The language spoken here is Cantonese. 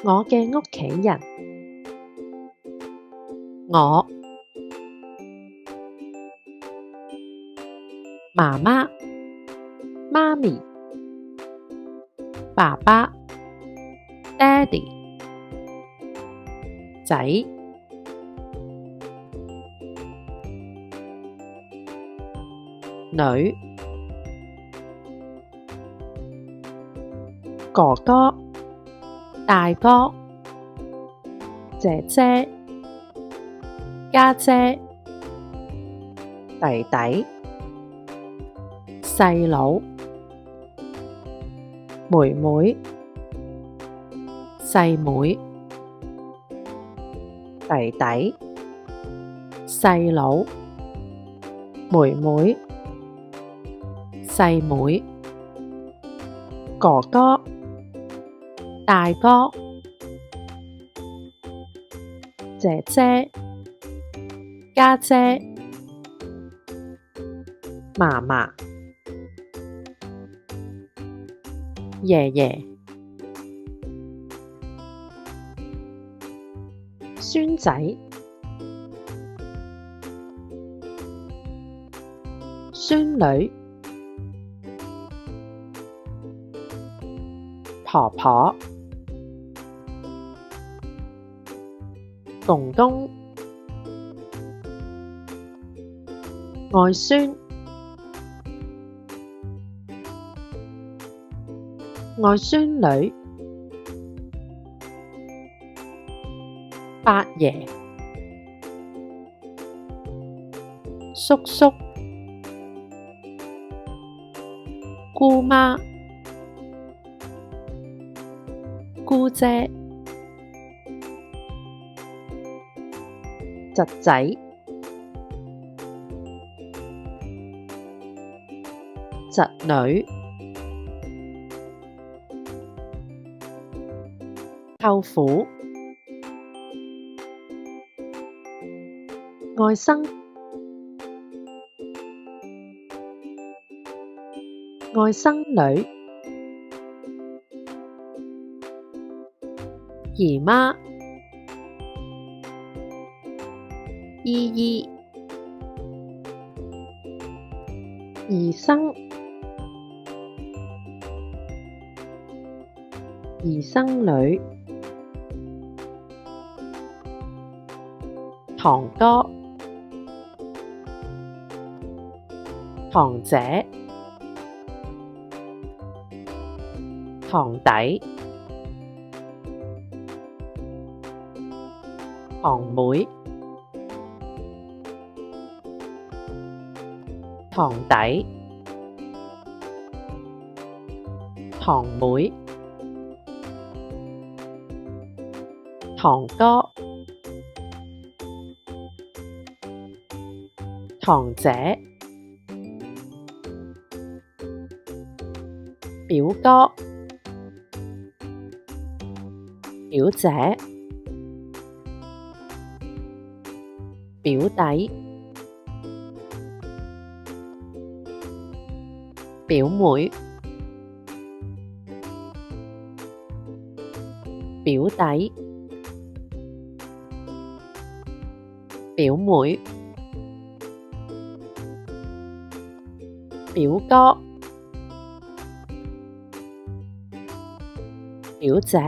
我嘅屋企人，我媽媽、媽咪、爸爸、爹哋、仔、女、哥哥、大哥、姐姐、家姐、弟弟、細佬、妹妹、細妹、弟弟、細佬、妹妹、細妹、哥哥、大哥、姐姐、家姐、嫲嫲、爺爺、孫仔、孫女、婆婆、公公、外孫、外孫女、伯爺、叔叔、姑媽、姑姐、侄仔、侄女、舅父、外甥、外甥女、姨媽、姨姨、姨甥、姨甥女、堂哥、堂姐、堂弟、堂妹、堂弟、堂妹、堂哥、堂姐、表哥、表姐、表弟、表妹、表弟、表妹、表哥、表姐。